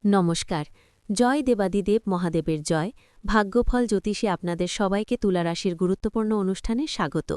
নমস্কার। জয় দেবাদিদেব মহাদেবের জয়। ভাগ্যফল জ্যোতিষে আপনাদের সবাইকে তুলা রাশির গুরুত্বপূর্ণ অনুষ্ঠানে স্বাগত।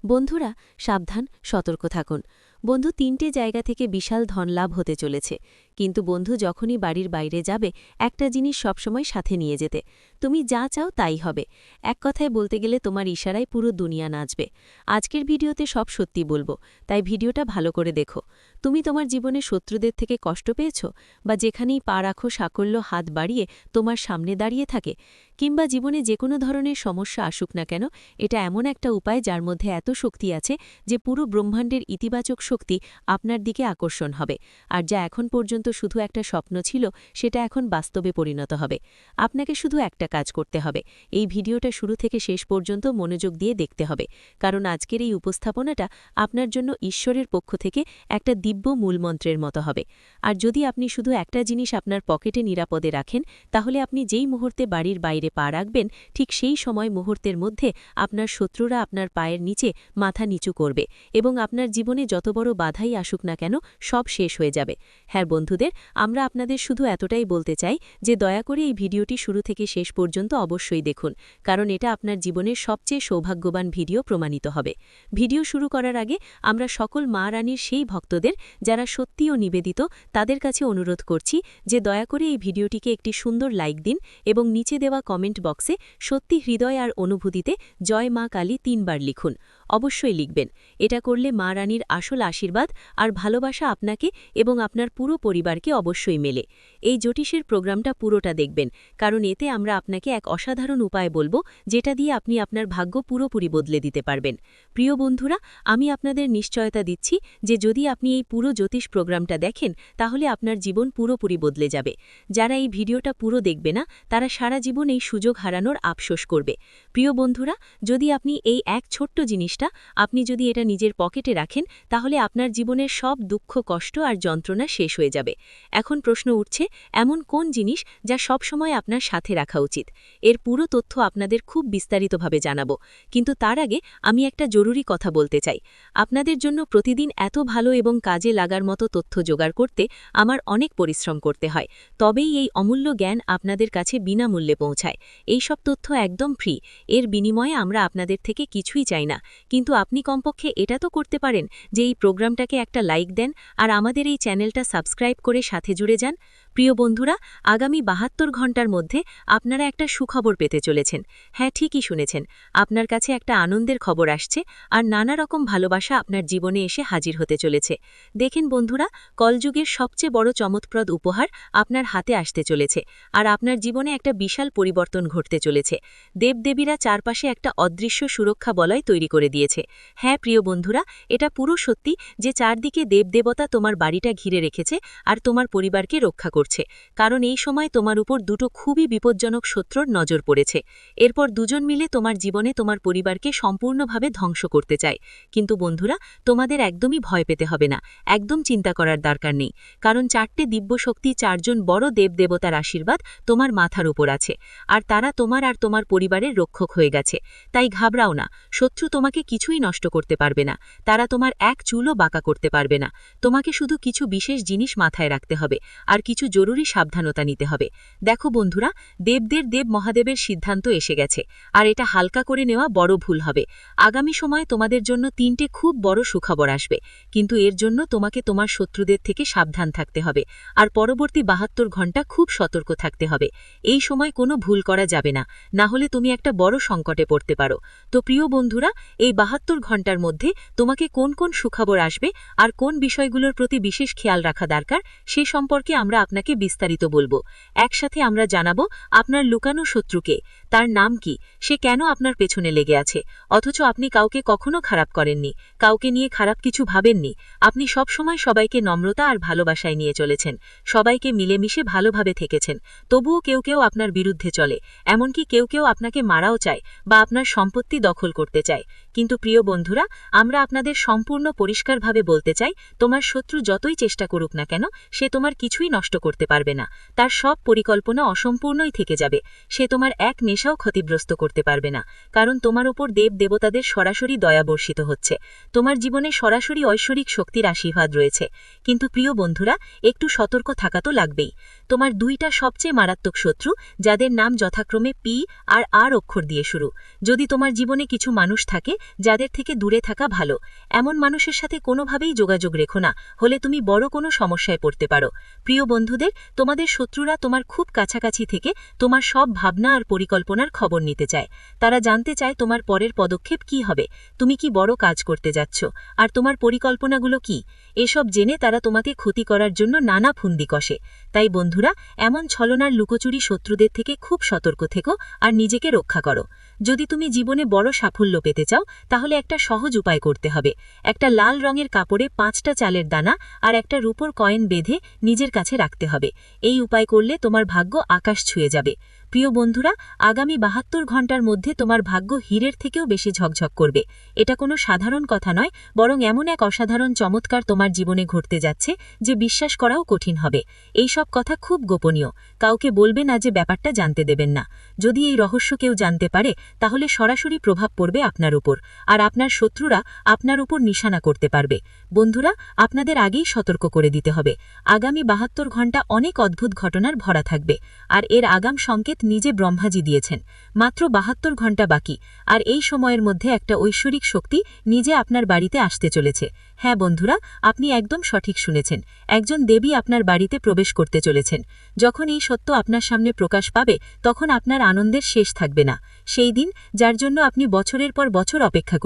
বন্ধুরা, সাবধান, সতর্ক থাকুন। বন্ধু, ৩টে জায়গা থেকে বিশাল ধনলাভ হতে চলেছে। কিন্তু বন্ধু, যখনই বাড়ির বাইরে যাবে, একটা জিনিস সবসময় সাথে নিয়ে যেতে। তুমি যা চাও তাই হবে। এক কথায় বলতে গেলে তোমার ইশারায় পুরো দুনিয়া নাচবে। আজকের ভিডিওতে সব সত্যি বলবো, তাই ভিডিওটা ভালো করে দেখো। তুমি তোমার জীবনে শত্রুদের থেকে কষ্ট পেয়েছ, বা যেখানেই পা রাখো সাকল্য হাত বাড়িয়ে তোমার সামনে দাঁড়িয়ে থাকে, কিংবা জীবনে যে কোনো ধরনের সমস্যা আসুক না কেন, এটা এমন একটা উপায় যার মধ্যে এত শক্তি আছে যে পুরো ব্রহ্মাণ্ডের ইতিবাচক শক্তি আপনার দিকে আকর্ষণ হবে। আর যা এখন পর্যন্ত শুধু একটা স্বপ্ন ছিল, সেটা এখন বাস্তবে পরিণত হবে। আপনাকে শুধু একটা কাজ করতে হবে। এই ভিডিওটা শুরু থেকে শেষ পর্যন্ত মনোযোগ দিয়ে দেখতে হবে, কারণ আজকের এই উপস্থাপনাটা আপনার জন্য ঈশ্বরের পক্ষ থেকে একটা দিব্য মূলমন্ত্রের মতো হবে। আর যদি আপনি শুধু একটা জিনিস আপনার পকেটে নিরাপদে রাখেন, তাহলে আপনি যেই মুহূর্তে বাড়ির বাইরে পা রাখবেন, ঠিক সেই সময় মুহূর্তের মধ্যে আপনার শত্রুরা আপনার পায়ের নিচে মাথা নিচু করবে এবং আপনার জীবনে যত বড় বাধাই আসুক না কেন, সব শেষ হয়ে যাবে। হ্যাঁ বন্ধুদের, আমরা আপনাদের শুধু এতটাই বলতে চাই যে দয়া করে এই ভিডিওটি শুরু থেকে শেষ পর্যন্ত অবশ্যই দেখুন, কারণ এটা আপনার জীবনের সবচেয়ে সৌভাগ্যবান ভিডিও প্রমাণিত হবে। ভিডিও শুরু করার আগে আমরা সকল মা রানীর সেই ভক্তদের যারা সত্যি ও নিবেদিত, তাদের কাছে অনুরোধ করছি যে দয়া করে এই ভিডিওটিকে একটি সুন্দর লাইক দিন এবং নিচে দেওয়া কমেন্ট বক্সে সত্যি হৃদয় আর অনুভূতিতে জয় মা কালী ৩ বার লিখুন। অবশ্যই লিখবেন। এটা করলে মা রানীর আসল আশীর্বাদ আর ভালোবাসা আপনাকে এবং আপনার পুরো পরিবারকে অবশ্যই মেলে। এই জ্যোতিষের প্রোগ্রামটা পুরোটা দেখবেন, কারণ এতে আমরা আপনাকে এক অসাধারণ উপায় বলবো, যেটা দিয়ে আপনি আপনার ভাগ্য পুরোপুরি বদলে দিতে পারবেন। প্রিয় বন্ধুরা, আমি আপনাদের নিশ্চয়তা দিচ্ছি যে যদি আপনি এই পুরো জ্যোতিষ প্রোগ্রামটা দেখেন, তাহলে আপনার জীবন পুরোপুরি বদলে যাবে। যারা এই ভিডিওটা পুরো দেখবে না, তারা সারা জীবন এই সুযোগ হারানোর আফসোস করবে। প্রিয় বন্ধুরা, যদি আপনি এই এক ছোট্ট জিনিসটা আপনি যদি এটা নিজের পকেটে রাখেন, তাহলে আপনার জীবনের সব দুঃখ, কষ্ট আর যন্ত্রণা শেষ হয়ে যাবে। এখন প্রশ্ন উঠছে, এমন কোন জিনিস যা সব সময় আপনার সাথে রাখা উচিত? এর পুরো তথ্য আপনাদের খুব বিস্তারিতভাবে জানাবো, কিন্তু তার আগে আমি একটা জরুরি কথা বলতে চাই। আপনাদের জন্য প্রতিদিন এত ভালো এবং কাজে লাগার মতো তথ্য জোগাড় করতে আমার অনেক পরিশ্রম করতে হয়, তবেই এই অমূল্য জ্ঞান আপনাদের কাছে বিনামূল্যে পৌঁছায়। এই সব তথ্য একদম ফ্রি, এর বিনিময়ে আমরা আপনাদের থেকে কিছুই চাই না। কিন্তু আপনি কমপক্ষে এটা তো করতে পারেন যে এই প্রোগ্রামটাকে একটা লাইক দেন আর আমাদের এই চ্যানেলটা সাবস্ক্রাইব করে সাথে জুড়ে যান। প্রিয় বন্ধুরা, আগামী ৭২ ঘণ্টার মধ্যে আপনারা একটা সুখবর পেতে চলেছেন। হ্যাঁ, ঠিকই শুনেছেন, আপনার কাছে একটা আনন্দের খবর আসছে আর নানা রকম ভালোবাসা আপনার জীবনে এসে হাজির হতে চলেছে। দেখেন বন্ধুরা, কলযুগের সবচেয়ে বড় চমৎপ্রদ উপহার আপনার হাতে আসতে চলেছে আর আপনার জীবনে একটা বিশাল পরিবর্তন ঘটতে চলেছে। দেবদেবীরা চারপাশে একটা অদৃশ্য সুরক্ষা বলয় তৈরি করে দিয়েছে। হ্যাঁ প্রিয় বন্ধুরা, এটা পুরো সত্যি যে চারদিকে দেবদেবতা তোমার বাড়িটা ঘিরে রেখেছে আর তোমার পরিবারকে রক্ষা করছে, কারণ এই সময় তোমার উপর দুটো খুবই বিপজ্জনক শত্রুর নজর পড়েছে। এরপর দুজন মিলে তোমার জীবনে তোমার পরিবারকে সম্পূর্ণভাবে ধ্বংস করতে চায়। কিন্তু বন্ধুরা, তোমাদের একদমই ভয় পেতে হবে না, একদম চিন্তা করার দরকার নেই, কারণ 4টে দিব্য শক্তি, 4জন বড় দেবদেবতার আশীর্বাদ তোমার মাথার উপর আছে আর তারা তোমার আর তোমার পরিবারের রক্ষক হয়ে গেছে। তাই ঘাবড়াও না, শত্রু তোমাকে কিছুই নষ্ট করতে পারবে না, তারা তোমার এক চুলও বাঁকা করতে পারবে না। তোমাকে শুধু কিছু বিশেষ জিনিস মাথায় রাখতে হবে আর কিছু জরুরি সাবধানতা নিতে হবে। দেখো বন্ধুরা, দেবদের দেব মহাদেবের সিদ্ধান্ত এসে গেছে আর এটা হালকা করে নেওয়া বড় ভুল হবে। আগামী সময়ে তোমাদের জন্য 3টে খুব বড় সুখবর আসবে, কিন্তু এর জন্য তোমাকে তোমার শত্রুদের থেকে সাবধান থাকতে হবে আর পরবর্তী ৭২ ঘণ্টা খুব সতর্ক থাকতে হবে। এই সময় কোনো ভুল করা যাবে না, না হলে তুমি একটা বড় সংকটে পড়তে পারো। তো প্রিয় বন্ধুরা, এই ৭২ ঘণ্টার মধ্যে তোমাকে কোন কোন সুখবর আসবে আর কোন বিষয়গুলোর প্রতি বিশেষ খেয়াল রাখা দরকার, সে সম্পর্কে আমরা আপনাকে বিস্তারিত বলবো। একসাথে আমরা জানাবো আপনার লুকানো শত্রুকে, তার নাম কি, সে কেন আপনার পেছনে লেগে আছে, অথচ আপনি কাউকে কখনো খারাপ করেননি, কাউকে নিয়ে খারাপ কিছু ভাবেননি। আপনি সবসময় সবাইকে নম্রতা আর ভালোবাসায় নিয়ে চলেছেন, সবাইকে মিলেমিশে ভালোভাবে থেকেছেন। তবুও কেউ কেউ আপনার বিরুদ্ধে চলে, এমনকি কেউ কেউ আপনাকে মারাও চায় বা আপনার সম্পত্তি দখল করতে চায়। কিন্তু প্রিয় বন্ধুরা, আমরা আপনাদের সম্পূর্ণ পরিষ্কারভাবে বলতে চাই, তোমার শত্রু যতই চেষ্টা করুক না কেন, সে তোমার কিছুই নষ্ট করতে পারবে না। তার সব পরিকল্পনা অসম্পূর্ণই থেকে যাবে। সে তোমার এক নেশাও ক্ষতিগ্রস্ত করতে পারবে না, কারণ তোমার ওপর দেবদেবতাদের সরাসরি দয়া বর্ষিত হচ্ছে। তোমার জীবনে সরাসরি ঐশ্বরিক শক্তির আশীর্বাদ রয়েছে। কিন্তু প্রিয় বন্ধুরা, একটু সতর্ক থাকা তো লাগবেই। তোমার দুইটা সবচেয়ে মারাত্মক শত্রু, যাদের নাম যথাক্রমে পি আর আর অক্ষর দিয়ে শুরু। যদি তোমার জীবনে কিছু মানুষ থাকে যাদের থেকে দূরে থাকা ভালো, এমন মানুষের সাথে কোনোভাবেই যোগাযোগ রেখো না, হলে তুমি বড় কোনো সমস্যায় পড়তে পারো। প্রিয় বন্ধুদের, তোমাদের শত্রুরা তোমার খুব কাছাকাছি থেকে তোমার সব ভাবনা আর পরিকল্পনার খবর নিতে চায়। তারা জানতে চায় তোমার পরের পদক্ষেপ কি হবে, তুমি কি বড় কাজ করতে যাচ্ছ, আর তোমার পরিকল্পনাগুলো কি। এসব জেনে তারা তোমাকে ক্ষতি করার জন্য নানা ফুন্দি কষে। তাই বন্ধুরা, এমন ছলনার লুকোচুরি শত্রুদের থেকে খুব সতর্ক থেকো আর নিজেকে রক্ষা করো। যদি তুমি জীবনে বড় সাফল্য পেতে চাও, তাহলে একটা সহজ উপায় করতে হবে। একটা লাল রঙের কাপড়ে 5টা চালের দানা আর একটা রূপোর কয়েন বেঁধে নিজের কাছে রাখতে হবে। এই উপায় করলে তোমার ভাগ্য আকাশ ছুঁয়ে যাবে। প্রিয় বন্ধুরা, আগামী 72 ঘন্টার মধ্যে তোমার ভাগ্য হীরের থেকেও বেশি ঝকঝক করবে। এটা কোনো সাধারণ কথা নয়, বরং এমন এক অসাধারণ চমৎকার তোমার জীবনে ঘটতে যাচ্ছে যে বিশ্বাস করাও কঠিন হবে। এই সব কথা খুব গোপনীয়, কাউকে বলবে না, যে ব্যাপারটা জানতে দেবেন না। যদি এই রহস্য কেউ জানতে পারে, তাহলে সরাসরি প্রভাব পড়বে আপনার উপর, আর আপনার শত্রুরা আপনার উপর নিশানা করতে পারবে। বন্ধুরা, আপনাদের আগেই সতর্ক করে দিতে হবে, আগামী 72 ঘন্টা অনেক অদ্ভুত ঘটনার ভরা থাকবে, আর এর আগাম সংকেত নিজে ব্রহ্মাজি দিয়েছেন। মাত্র 72 ঘন্টা বাকি, আর এই সময়ের মধ্যে একটা ঐশ্বরিক শক্তি নিজে আপনার বাড়িতে আসতে চলেছে। হ্যাঁ বন্ধুরা, আপনি একদম সঠিক শুনেছেন, একজন দেবী আপনার বাড়িতে প্রবেশ করতে চলেছেন। যখন এই সত্য আপনার সামনে প্রকাশ পাবে, তখন আপনার আনন্দের শেষ থাকবে না। সেই দিন, যার জন্য আপনি বছরের পর বছর অপেক্ষা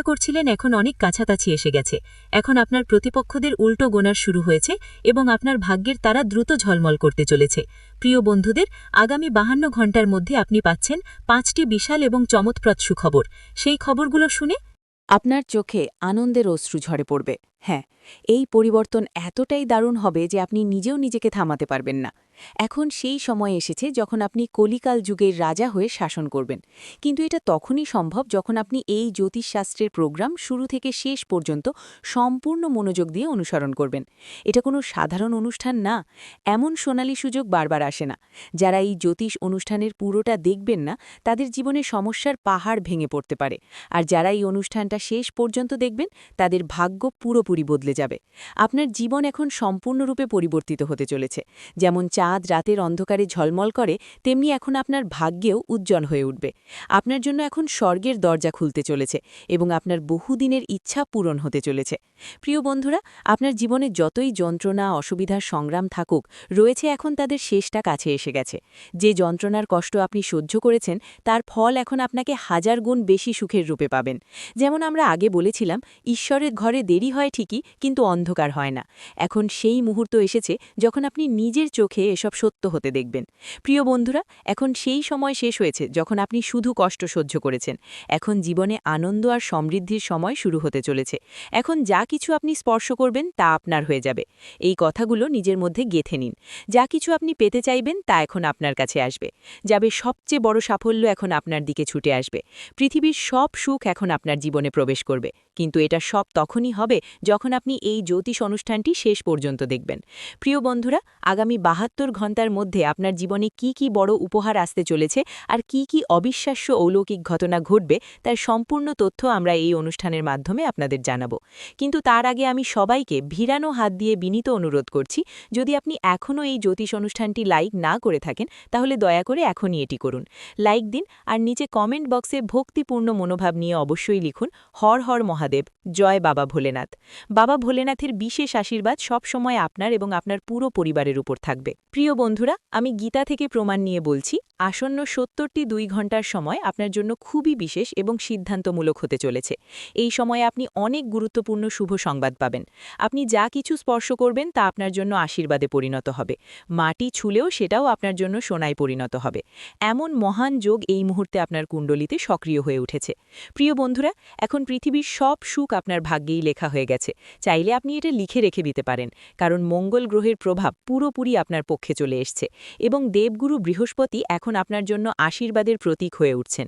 করছিলেন, এখন অনেক কাছাকাছি এসে গেছে। এখন আপনার প্রতিপক্ষদের উল্টো গোনার শুরু হয়েছে এবং আপনার ভাগ্যের তারা দ্রুত ঝলমল করতে চলেছে। প্রিয় বন্ধুদের, আগামী 52 ঘন্টার মধ্যে আপনি পাচ্ছেন 5টি বিশাল এবং চমৎপ্রদ সুখবর। সেই খবরগুলো শুনে আপনার চোখে আনন্দের অশ্রু ঝরে পড়বে। হ্যাঁ, এই পরিবর্তন এতটাই দারুণ হবে যে আপনি নিজেও নিজেকে থামাতে পারবেন না। এখন সেই সময় এসেছে যখন আপনি কলিকাল যুগের রাজা হয়ে শাসন করবেন। কিন্তু এটা তখনই সম্ভব যখন আপনি এই জ্যোতিষশাস্ত্রের প্রোগ্রাম শুরু থেকে শেষ পর্যন্ত সম্পূর্ণ মনোযোগ দিয়ে অনুসরণ করবেন। এটা কোনো সাধারণ অনুষ্ঠান না, এমন সোনালী সুযোগ বারবার আসে না। যারা এই জ্যোতিষ অনুষ্ঠানের পুরোটা দেখবেন না, তাদের জীবনে সমস্যার পাহাড় ভেঙে পড়তে পারে। আর যারা এই অনুষ্ঠানটা শেষ পর্যন্ত দেখবেন, তাদের ভাগ্য পুরোপুরি বদলে যাবে। আপনার জীবন এখন সম্পূর্ণরূপে পরিবর্তিত হতে চলেছে। যেমন চাঁদ রাতের অন্ধকারে ঝলমল করে, তেমনি এখন আপনার ভাগ্যেও উজ্জ্বল হয়ে উঠবে। আপনার জন্য এখন স্বর্গের দরজা খুলতে চলেছে এবং আপনার বহুদিনের ইচ্ছা পূরণ হতে চলেছে। প্রিয় বন্ধুরা, আপনার জীবনে যতই যন্ত্রণা, অসুবিধার সংগ্রাম থাকুক, রয়েছে এখন তাদের শেষটা কাছে এসে গেছে। যে যন্ত্রণার কষ্ট আপনি সহ্য করেছেন, তার ফল এখন আপনাকে 1000 গুণ বেশি সুখের রূপে পাবেন। যেমন আমরা আগে বলেছিলাম, ঈশ্বরের ঘরে দেরি হয় ঠিকই, কিন্তু অন্ধকার হয় না। এখন সেই মুহূর্ত এসেছে যখন আপনি নিজের চোখে এসব সত্য হতে দেখবেন। প্রিয় বন্ধুরা, এখন সেই সময় শেষ হয়েছে যখন আপনি শুধু কষ্ট সহ্য করেছেন। এখন জীবনে আনন্দ আর সমৃদ্ধির সময় শুরু হতে চলেছে। এখন যা কিছু আপনি স্পর্শ করবেন তা আপনার হয়ে যাবে। এই কথাগুলো নিজের মধ্যে গেঁথে নিন। যা কিছু আপনি পেতে চাইবেন তা এখন আপনার কাছে আসবে। যাবে সবচেয়ে বড় সাফল্য এখন আপনার দিকে ছুটে আসবে। পৃথিবীর সব সুখ এখন আপনার জীবনে প্রবেশ করবে। কিন্তু এটা সব তখনই হবে যখন আপনি এই জ্যোতিষ অনুষ্ঠানটি শেষ পর্যন্ত দেখবেন। প্রিয় বন্ধুরা, আগামী 72 ঘন্টার মধ্যে আপনার জীবনে কি কি বড় উপহার আসতে চলেছে আর কি কি অবিশ্বাস্য অলৌকিক ঘটনা ঘটবে, তার সম্পূর্ণ তথ্য আমরা এই অনুষ্ঠানের মাধ্যমে আপনাদের জানাবো। কিন্তু তার আগে আমি সবাইকে ভিড়ানো হাত দিয়ে বিনীত অনুরোধ করছি, যদি আপনি এখনও এই জ্যোতিষ অনুষ্ঠানটি লাইক না করে থাকেন, তাহলে দয়া করে এখনই এটি করুন। লাইক দিন আর নিচে কমেন্ট বক্সে ভক্তিপূর্ণ মনোভাব নিয়ে অবশ্যই লিখুন, হর হর মহাদেব, জয় বাবা ভোলেনাথ। বাবা ভোলেনাথের বিশেষ আশীর্বাদ সবসময় আপনার এবং আপনার পুরো পরিবারের উপর থাকবে। প্রিয় বন্ধুরা, আমি গীতা থেকে প্রমাণ নিয়ে বলছি, আসন্ন 70টি 2 ঘন্টার সময় আপনার জন্য খুবই বিশেষ এবং সিদ্ধান্তমূলক হতে চলেছে। এই সময়ে আপনি অনেক গুরুত্বপূর্ণ শুভ সংবাদ পাবেন। আপনি যা কিছু স্পর্শ করবেন তা আপনার জন্য আশীর্বাদে পরিণত হবে। মাটি ছুলেও সেটাও আপনার জন্য সোনায় পরিণত হবে। এমন মহান যোগ এই মুহূর্তে আপনার কুণ্ডলিতে সক্রিয় হয়ে উঠেছে। প্রিয় বন্ধুরা, এখন পৃথিবীর সব সুখ আপনার ভাগ্যেই লেখা হয়ে গেছে। চলেছে। চাইলে আপনি এটা লিখে রেখে দিতে পারেন, কারণ মঙ্গল গ্রহের প্রভাব পুরোপুরি আপনার পক্ষে চলে এসছে এবং দেবগুরু বৃহস্পতি এখন আপনার জন্য আশীর্বাদের প্রতীক হয়ে উঠছেন।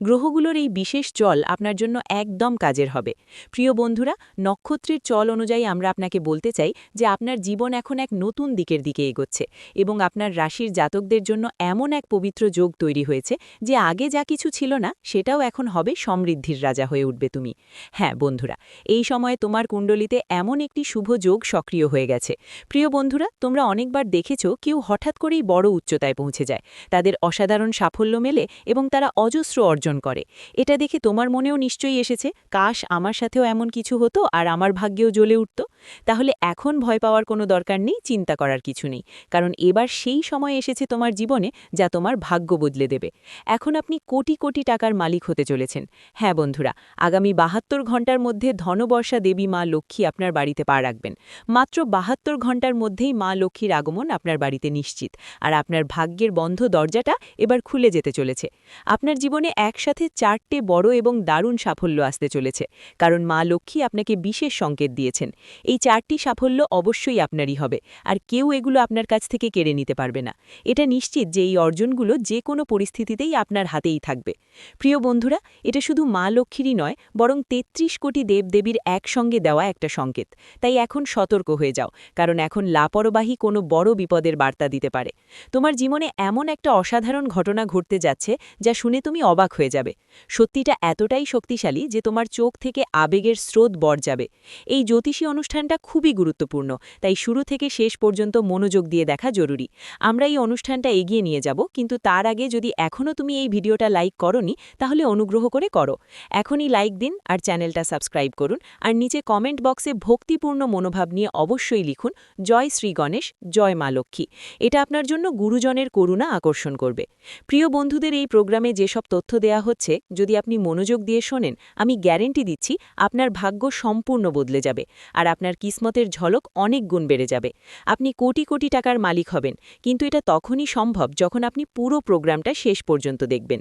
গ্রহগুলোর এই বিশেষ চল আপনার জন্য একদম কাজের হবে। প্রিয় বন্ধুরা, নক্ষত্রের চল অনুযায়ী আমরা আপনাকে বলতে চাই যে আপনার জীবন এখন এক নতুন দিকের দিকে এগোচ্ছে এবং আপনার রাশির জাতকদের জন্য এমন এক পবিত্র যোগ তৈরি হয়েছে যে আগে যা কিছু ছিল না সেটাও এখন হবে সমৃদ্ধির রাজা হয়ে উঠবে তুমি। হ্যাঁ বন্ধুরা, এই সময়ে তোমার কুণ্ডলিতে এমন একটি শুভ যোগ সক্রিয় হয়ে গেছে। প্রিয় বন্ধুরা, তোমরা অনেকবার দেখেছো কেউ হঠাৎ করেই বড় উচ্চতায় পৌঁছে যায়, তাদের অসাধারণ সাফল্য মেলে এবং তারা অজস্র অর্জন করে। এটা দেখে তোমার মনেও নিশ্চয়ই এসেছে, কাশ আমার সাথেও এমন কিছু হতো আর আমার ভাগ্যেও জ্বলে উঠত। তাহলে এখন ভয় পাওয়ার কোনো দরকার নেই, চিন্তা করার কিছু নেই, কারণ এবার সেই সময় এসেছে তোমার জীবনে যা তোমার ভাগ্য বদলে দেবে। এখন আপনি কোটি কোটি টাকার মালিক হতে চলেছেন। হ্যাঁ বন্ধুরা, আগামী ৭২ ঘণ্টার মধ্যে ধনবর্ষা দেবী মা লক্ষ্মী আপনার বাড়িতে পা রাখবেন। মাত্র ৭২ ঘণ্টার মধ্যেই মা লক্ষ্মীর আগমন আপনার বাড়িতে নিশ্চিত, আর আপনার ভাগ্যের বন্ধ দরজাটা এবার খুলে যেতে চলেছে। আপনার জীবনে একসাথে ৪টে বড় এবং দারুণ সাফল্য আসতে চলেছে, কারণ মা লক্ষ্মী আপনাকে বিশেষ সংকেত দিয়েছেন। এই ৪টি সাফল্য অবশ্যই আপনারই হবে, আর কেউ এগুলো আপনার কাছ থেকে কেড়ে নিতে পারবে না। এটা নিশ্চিত যে এই অর্জনগুলো যে কোনো পরিস্থিতিতেই আপনার হাতেই থাকবে। প্রিয় বন্ধুরা, এটা শুধু মা লক্ষ্মীরই নয়, বরং ৩৩ কোটি দেবদেবীর একসঙ্গে দেওয়া একটা সংকেত। তাই এখন সতর্ক হয়ে যাও, কারণ এখন লাপরবাহী কোনো বড় বিপদের বার্তা দিতে পারে। তোমার জীবনে এমন একটা অসাধারণ ঘটনা ঘটতে যাচ্ছে যা শুনে তুমি অবাক হয়ে যাবে। সত্যিটা এতটাই শক্তিশালী যে তোমার চোখ থেকে আবেগের স্রোত বর যাবে। এই জ্যোতিষী অনুষ্ঠানটা খুবই গুরুত্বপূর্ণ, তাই শুরু থেকে শেষ পর্যন্ত মনোযোগ দিয়ে দেখা জরুরি। আমরা এই অনুষ্ঠানটা এগিয়ে নিয়ে যাব, কিন্তু তার আগে যদি এখনও তুমি এই ভিডিওটা লাইক করোনি তাহলে অনুগ্রহ করে করো। এখনই লাইক দিন আর চ্যানেলটা সাবস্ক্রাইব করুন, আর নিচে কমেন্ট বক্সে ভক্তিপূর্ণ মনোভাব নিয়ে অবশ্যই লিখুন জয় শ্রী গণেশ, জয় মা লক্ষ্মী। এটা আপনার জন্য গুরুজনের করুণা আকর্ষণ করবে। প্রিয় বন্ধুদের, এই প্রোগ্রামে যেসব তথ্য দেয়া হচ্ছে যদি আপনি মনোযোগ দিয়ে শোনেন, আমি গ্যারেন্টি দিচ্ছি আপনার ভাগ্য সম্পূর্ণ বদলে যাবে, আর আপনার কিসমতের ঝলক অনেক গুণ বেড়ে যাবে। আপনি কোটি কোটি টাকার মালিক হবেন, কিন্তু এটা তখনই সম্ভব যখন আপনি পুরো প্রোগ্রামটা শেষ পর্যন্ত দেখবেন।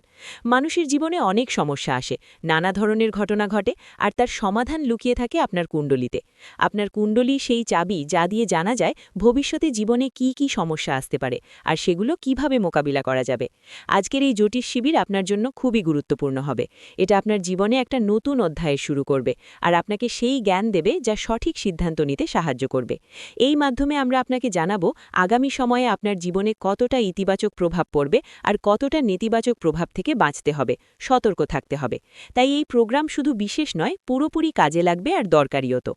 মানুষের জীবনে অনেক সমস্যা আসে, নানা ধরনের ঘটনা ঘটে, আর তার সমাধান লুকিয়ে থাকে আপনার কুণ্ডলিতে। আপনার কুণ্ডলী সেই চাবি যা দিয়ে জানা যায় ভবিষ্যতে জীবনে কি কি সমস্যা আসতে পারে আর সেগুলো কিভাবে মোকাবিলা করা যাবে। আজকের এই জ্যোতিষ শিবির আপনার জন্য খুবই গুরুত্বপূর্ণ হবে। এটা আপনার জীবনে একটা নতুন অধ্যায় শুরু করবে, আর আপনাকে সেই জ্ঞান দেবে যা সঠিক সিদ্ধান্ত নিতে সাহায্য করবে। এই মাধ্যমে আমরা আপনাকে জানাবো আগামী সময়ে আপনার জীবনে কতটা ইতিবাচক প্রভাব পড়বে আর কতটা নেতিবাচক প্রভাব থেকে বাঁচতে হবে, সতর্ক থাকতে হবে। তাই এই প্রোগ্রাম শুধু বিশেষ নয়, পুরোপুরি কাজে লাগবে আর দরকারিও তো।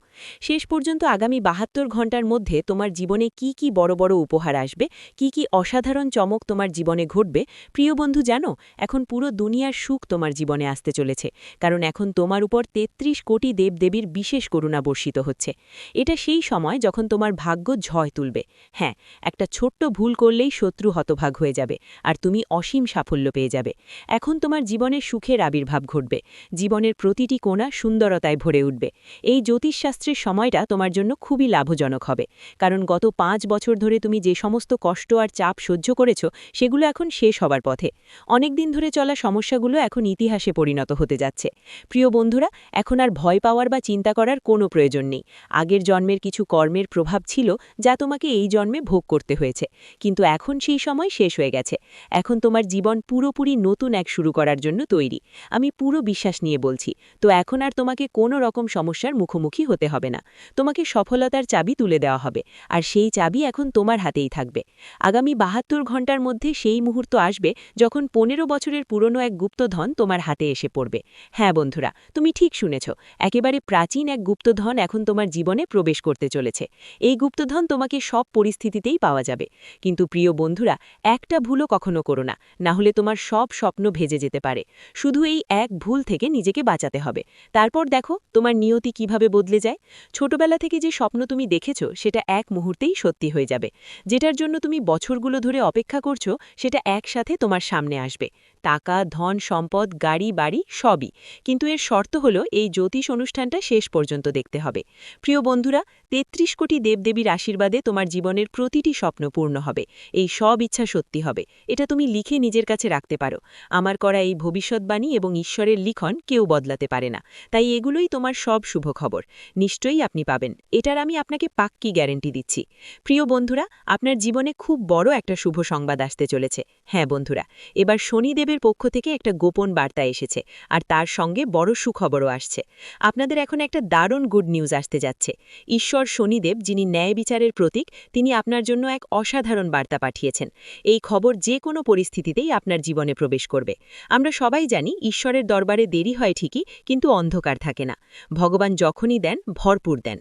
শেষ পর্যন্ত আগামী ৭২ ঘণ্টার মধ্যে তোমার জীবনে কি কি বড় বড় উপহার আসবে, কি কি অসাধারণ চমক তোমার জীবনে ঘটবে। প্রিয় বন্ধু, জানো এখন পুরো দুনিয়ার সুখ তোমার জীবনে আসতে চলেছে, কারণ এখন তোমার উপর ৩৩ কোটি দেবদেবীর বিশেষ করুণা বর্ষিত হচ্ছে। এটা সেই সময় যখন তোমার ভাগ্য ঝয় তুলবে। হ্যাঁ, একটা ছোট্ট ভুল করলেই শত্রু হতভাগ হয়ে যাবে, আর তুমি অসীম সাফল্য পেয়ে যাবে। এখন তোমার জীবনের সুখের আবির্ভাব ঘটবে, জীবনের প্রতিটি কোণা সুন্দরতায় ভরে উঠবে। এই জ্যোতিষশাস্ত্রের সময়টা তোমার জন্য খুবই লাভজনক হবে, কারণ গত ৫ বছর ধরে তুমি যে সমস্ত কষ্ট আর চাপ সহ্য করেছ সেগুলো এখন শেষ হবার পথে। অনেক দিন ধরে চলা সমস্যাগুলো এখন ইতিহাসে পরিণত হতে যাচ্ছে। প্রিয় বন্ধুরা, এখন আর ভয় পাওয়ার বা চিন্তা করার কোনো প্রয়োজন নেই। আগের জন্মের কিছু কর্মের প্রভাব ছিল যা তোমাকে এই জন্মে ভোগ করতে হয়েছে, কিন্তু এখন সেই সময় শেষ হয়ে গেছে। এখন তোমার জীবন পুরোপুরি নতুন এক শুরু করার জন্য তৈরি। আমি পুরো বিশ্বাস নিয়ে বলছি। তো এখন আর তোমাকে কোনো রকম সমস্যার মুখোমুখি হতে হবে না। তোমাকে সফলতার চাবি তুলে দেওয়া হবে, আর সেই চাবি এখন তোমার হাতেই থাকবে। আগামী ৭২ ঘণ্টার মধ্যে সেই মুহূর্ত আসবে যখন ১৫ বছরের পুরনো এক গুপ্তধন তোমার হাতে এসে পড়বে। হ্যাঁ বন্ধুরা, তুমি ঠিক শুনেছ, একেবারে প্রাচীন এক গুপ্তধন এখন তোমার জীবনে প্রবেশ করতে চলেছে। এই গুপ্তধন তোমাকে সব পরিস্থিতিতেই পাওয়া যাবে, কিন্তু প্রিয় বন্ধুরা, একটা ভুলও কখনো করো না, না হলে তোমার সব স্বপ্ন ভেজে যেতে পারে। শুধু এই এক ভুল থেকে নিজেকে বাঁচাতে হবে। তারপর দেখো তোমার নিয়তি কিভাবে বদলে যায়। ছোটবেলা থেকে যে স্বপ্ন তুমি দেখেছ সেটা এক মুহূর্তেই সত্যি হয়ে যাবে। যেটার জন্য তুমি বছরগুলো ধরে অপেক্ষা করছো সেটা একসাথে তোমার সামনে আসবে। টাকা, ধন, সম্পদ, গাড়ি, বাড়ি সবই। কিন্তু এর শর্ত হলো এই জ্যোতিষ অনুষ্ঠানটা শেষ পর্যন্ত দেখতে হবে। প্রিয় বন্ধুরা, ৩৩ কোটি দেবদেবীর আশীর্বাদে তোমার জীবনের প্রতিটি স্বপ্ন পূর্ণ হবে। এই সব ইচ্ছা সত্যি হবে। এটা তুমি লিখে নিজের কাছে রাখতে পারো। আমার করা এই ভবিষ্যৎবাণী এবং ঈশ্বরের লিখন কেউ বদলাতে পারে না। তাই এগুলোই তোমার সব শুভ খবর। নিশ্চয়ই আপনি পাবেন, এটার আমি আপনাকে পাক্কি গ্যারেন্টি দিচ্ছি। প্রিয় বন্ধুরা, আপনার জীবনে খুব বড় একটা শুভ সংবাদ আসতে চলেছে। হ্যাঁ বন্ধুরা, এবার শনিদেবের পক্ষ থেকে একটা গোপন বার্তা এসেছে, আর তার সঙ্গে বড় সুখবরও আসছে। আপনাদের এখন একটা দারুণ গুড নিউজ আসতে যাচ্ছে। ঈশ্বর শনিদেব, যিনি ন্যায় বিচারের প্রতীক, তিনি আপনার জন্য এক অসাধারণ বার্তা পাঠিয়েছেন। এই খবর যে কোনো পরিস্থিতিতেই আপনার জীবনে প্রবেশ করবে। আমরা সবাই জানি ঈশ্বরের দরবারে দেরি হয় ঠিকই, কিন্তু অন্ধকার থাকে না। ভগবান যখনই দেন, ভরপুর দেন।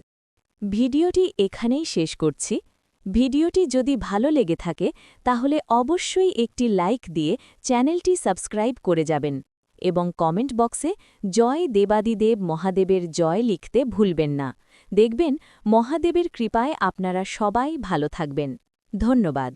ভিডিওটি এখানেই শেষ করছি। ভিডিওটি যদি ভালো লেগে থাকে তাহলে অবশ্যই একটি লাইক দিয়ে চ্যানেলটি সাবস্ক্রাইব করে যাবেন এবং কমেন্ট বক্সে জয় দেবাদিদেব মহাদেবের জয় লিখতে ভুলবেন না। দেখবেন মহাদেবের কৃপায় আপনারা সবাই ভালো থাকবেন। ধন্যবাদ।